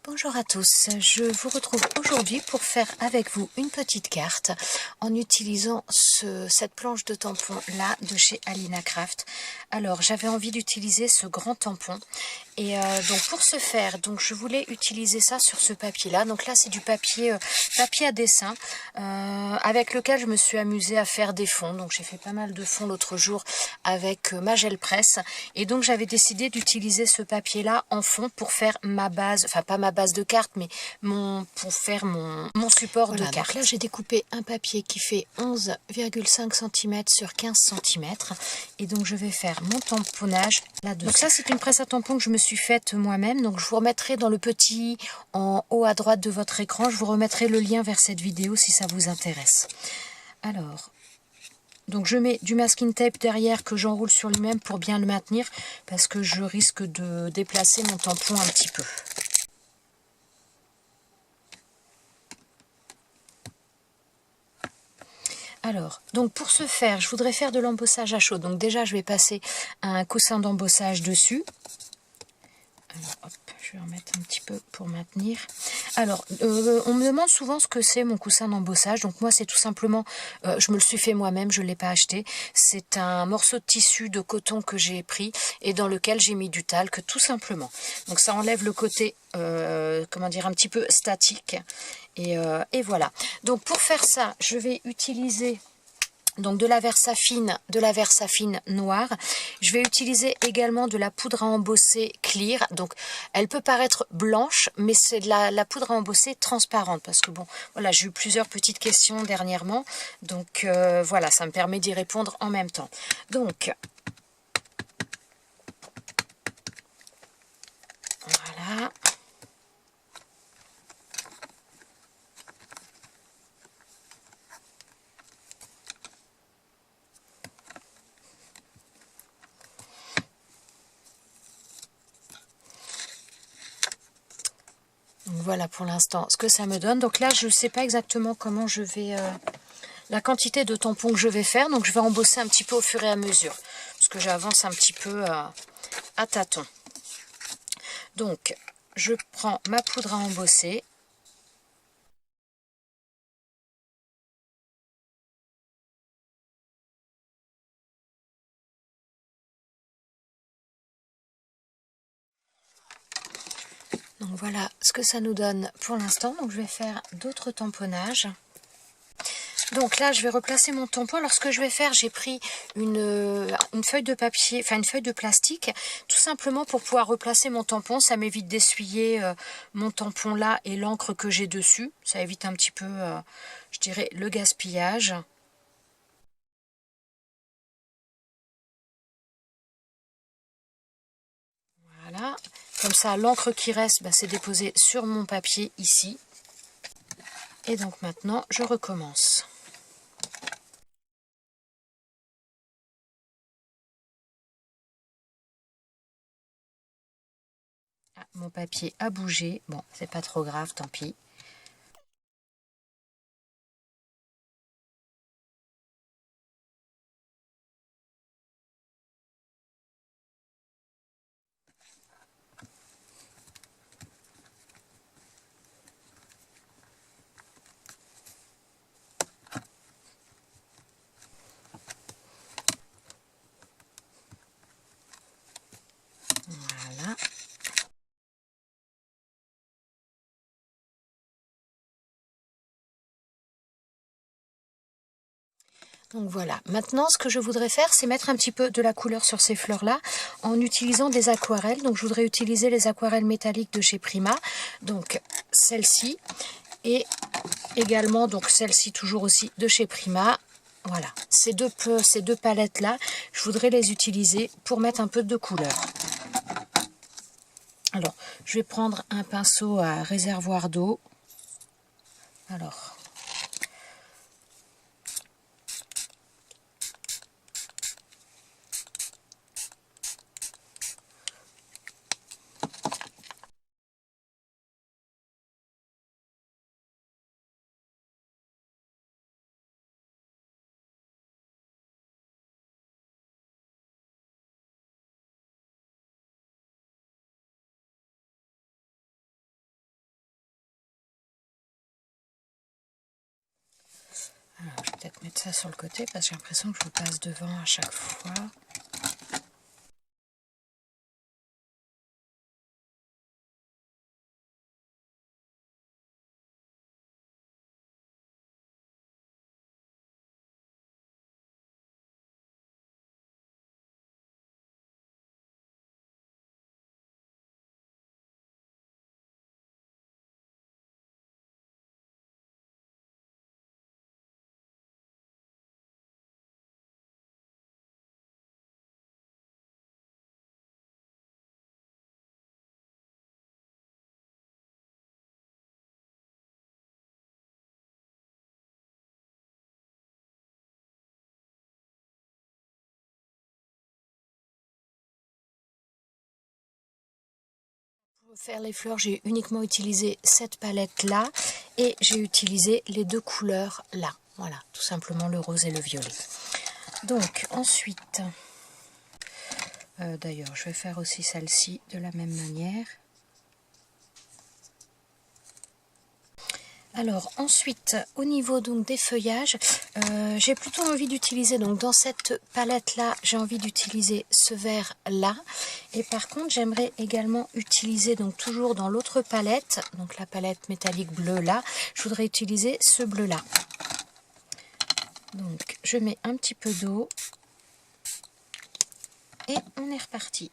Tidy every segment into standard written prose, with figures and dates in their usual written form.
Bonjour à tous, je vous retrouve aujourd'hui pour faire avec vous une petite carte en utilisant cette planche de tampon là de chez Alina Craft. Alors j'avais envie d'utiliser ce grand tampon et donc pour ce faire, donc je voulais utiliser ça sur ce papier là. Donc là c'est du papier à dessin avec lequel je me suis amusée à faire des fonds. Donc j'ai fait pas mal de fonds l'autre jour avec ma gel presse et donc j'avais décidé d'utiliser ce papier là en fond pour faire ma base, enfin pas ma base de carte mais pour faire mon support de carte. Donc là j'ai découpé un papier qui fait 11,5 cm sur 15 cm et donc je vais faire mon tamponnage là-dessus. Donc ça c'est une presse à tampon que je me suis faite moi-même, donc je vous remettrai dans le petit en haut à droite de votre écran, je vous remettrai le lien vers cette vidéo si ça vous intéresse. Alors, donc je mets du masking tape derrière que j'enroule sur lui-même pour bien le maintenir parce que je risque de déplacer mon tampon un petit peu. Alors, donc pour ce faire, je voudrais faire de l'embossage à chaud. Donc déjà, je vais passer un coussin d'embossage dessus. Alors, hop, je vais remettre un petit peu pour maintenir. Alors, on me demande souvent ce que c'est mon coussin d'embossage. Donc moi, c'est tout simplement, je me le suis fait moi-même, je ne l'ai pas acheté. C'est un morceau de tissu de coton que j'ai pris et dans lequel j'ai mis du talc, tout simplement. Donc ça enlève le côté, comment dire, un petit peu statique. Et voilà. Donc pour faire ça, je vais utiliser donc de la Versafine noire. Je vais utiliser également de la poudre à embosser clear. Donc elle peut paraître blanche, mais c'est de la poudre à embosser transparente. Parce que bon, voilà, j'ai eu plusieurs petites questions dernièrement. Donc voilà, ça me permet d'y répondre en même temps. Donc voilà. Donc voilà pour l'instant ce que ça me donne. Donc là, je ne sais pas exactement comment je vais... la quantité de tampons que je vais faire. Donc je vais embosser un petit peu au fur et à mesure. Parce que j'avance un petit peu à tâtons. Donc je prends ma poudre à embosser. Donc voilà ce que ça nous donne pour l'instant. Donc je vais faire d'autres tamponnages. Donc là, je vais replacer mon tampon. Alors ce que je vais faire, j'ai pris une feuille de papier, enfin une feuille de plastique, tout simplement pour pouvoir replacer mon tampon. Ça m'évite d'essuyer mon tampon là et l'encre que j'ai dessus. Ça évite un petit peu, je dirais, le gaspillage. Voilà. Comme ça, l'encre qui reste, c'est déposé sur mon papier ici. Et donc maintenant, je recommence. Ah, mon papier a bougé. Bon, c'est pas trop grave, tant pis. Voilà. Donc voilà, maintenant ce que je voudrais faire, c'est mettre un petit peu de la couleur sur ces fleurs-là en utilisant des aquarelles. Donc je voudrais utiliser les aquarelles métalliques de chez Prima, donc celle-ci, et également donc celle-ci toujours aussi de chez Prima. Voilà, ces deux palettes-là, je voudrais les utiliser pour mettre un peu de couleur. Alors, je vais prendre un pinceau à réservoir d'eau. Alors... peut-être mettre ça sur le côté parce que j'ai l'impression que je passe devant à chaque fois. Pour faire les fleurs, j'ai uniquement utilisé cette palette là et j'ai utilisé les deux couleurs là. Voilà, tout simplement le rose et le violet. Donc ensuite, d'ailleurs je vais faire aussi celle-ci de la même manière. Alors ensuite, au niveau donc des feuillages, j'ai plutôt envie d'utiliser, donc dans cette palette là, j'ai envie d'utiliser ce vert là. Et par contre, j'aimerais également utiliser, donc toujours dans l'autre palette, donc la palette métallique bleue là, je voudrais utiliser ce bleu là. Donc je mets un petit peu d'eau et on est reparti.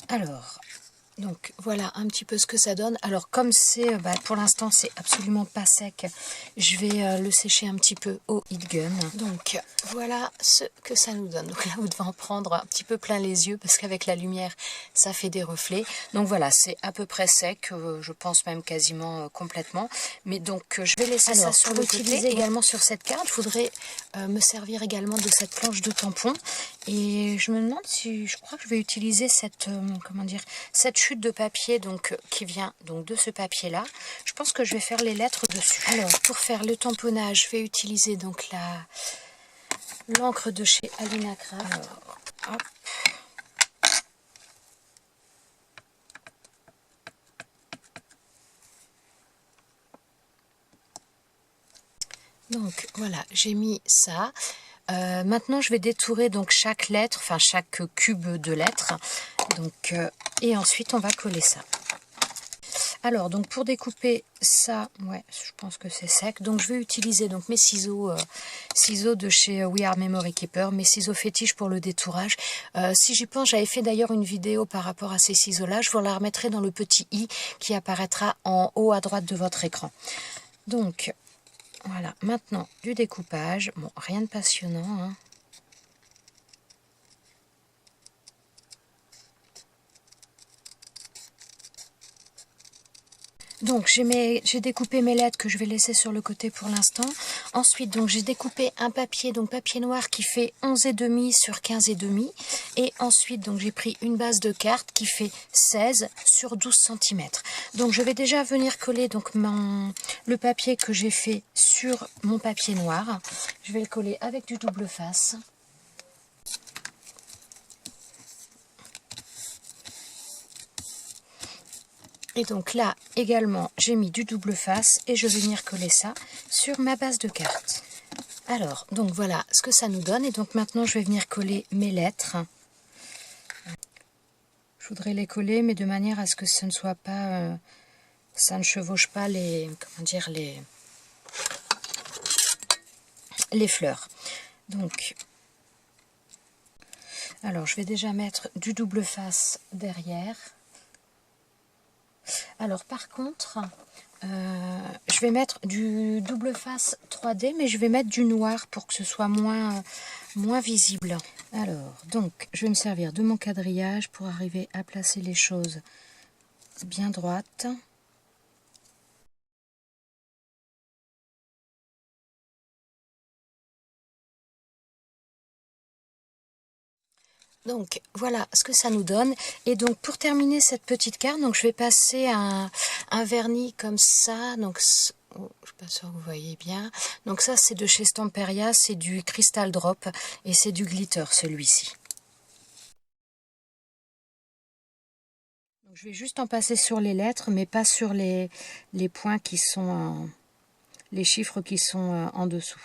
Alors, donc voilà un petit peu ce que ça donne. Alors comme c'est, pour l'instant c'est absolument pas sec, je vais le sécher un petit peu au heat gun. Donc voilà ce que ça nous donne. Donc là vous devez en prendre un petit peu plein les yeux parce qu'avec la lumière ça fait des reflets. Donc voilà, c'est à peu près sec, je pense même quasiment complètement. Mais donc je vais laisser ça sur le côté. Également sur cette carte, je voudrais me servir également de cette planche de tampon. Et je me demande si, je crois que je vais utiliser cette, comment dire, cette chute de papier donc qui vient donc de ce papier là. Je pense que je vais faire les lettres dessus. Alors pour faire le tamponnage, je vais utiliser donc l'encre de chez Alina Craft. Alors, hop. Donc voilà, j'ai mis ça. Maintenant je vais détourer donc chaque lettre, enfin chaque cube de lettres. Donc et ensuite on va coller ça. Alors donc pour découper ça, ouais, je pense que c'est sec. Donc je vais utiliser donc mes ciseaux de chez We Are Memory Keeper, mes ciseaux fétiches pour le détourage. Si j'y pense, j'avais fait d'ailleurs une vidéo par rapport à ces ciseaux-là. Je vous la remettrai dans le petit i qui apparaîtra en haut à droite de votre écran. Donc voilà, maintenant du découpage. Bon, rien de passionnant, hein. Donc j'ai découpé mes lettres que je vais laisser sur le côté pour l'instant. Ensuite donc j'ai découpé un papier, donc papier noir qui fait 11,5 sur 15,5. Et ensuite donc j'ai pris une base de carte qui fait 16 sur 12 cm. Donc je vais déjà venir coller donc le papier que j'ai fait sur mon papier noir. Je vais le coller avec du double face. Et donc là également j'ai mis du double face et je vais venir coller ça sur ma base de carte. Alors donc voilà ce que ça nous donne, et donc maintenant je vais venir coller mes lettres. Je voudrais les coller mais de manière à ce que ce ne soit pas ça ne chevauche pas les, comment dire, les fleurs. Donc alors je vais déjà mettre du double face derrière. Alors par contre, je vais mettre du double face 3D, mais je vais mettre du noir pour que ce soit moins visible. Alors, donc, je vais me servir de mon quadrillage pour arriver à placer les choses bien droites. Donc voilà ce que ça nous donne. Et donc pour terminer cette petite carte, donc je vais passer un vernis comme ça. Donc oh, je suis pas sûre que vous voyez bien. Donc ça c'est de chez Stamperia, c'est du Crystal Drop et c'est du glitter celui-ci. Donc je vais juste en passer sur les lettres, mais pas sur les points qui sont les chiffres qui sont en dessous.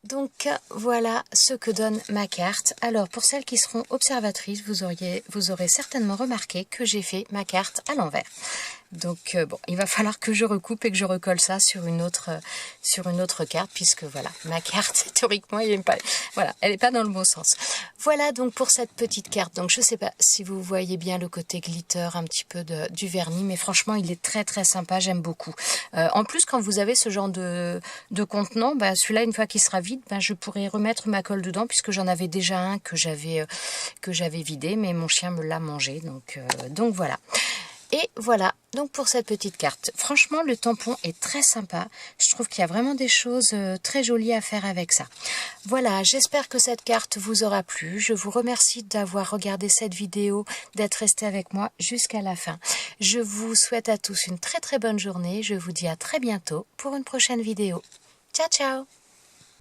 Donc voilà ce que donne ma carte. Alors pour celles qui seront observatrices, vous aurez certainement remarqué que j'ai fait ma carte à l'envers. Donc bon, il va falloir que je recoupe et que je recolle ça sur une autre carte, puisque voilà, ma carte théoriquement elle est pas dans le bon sens. Voilà donc pour cette petite carte. Donc je sais pas si vous voyez bien le côté glitter un petit peu du vernis, mais franchement il est très très sympa, j'aime beaucoup. En plus quand vous avez ce genre de contenant, bah, celui-là une fois qu'il sera vide, bah, je pourrai remettre ma colle dedans, puisque j'en avais déjà un que j'avais vidé, mais mon chien me l'a mangé, donc voilà. Et voilà, donc pour cette petite carte. Franchement, le tampon est très sympa. Je trouve qu'il y a vraiment des choses très jolies à faire avec ça. Voilà, j'espère que cette carte vous aura plu. Je vous remercie d'avoir regardé cette vidéo, d'être resté avec moi jusqu'à la fin. Je vous souhaite à tous une très très bonne journée. Je vous dis à très bientôt pour une prochaine vidéo. Ciao, ciao!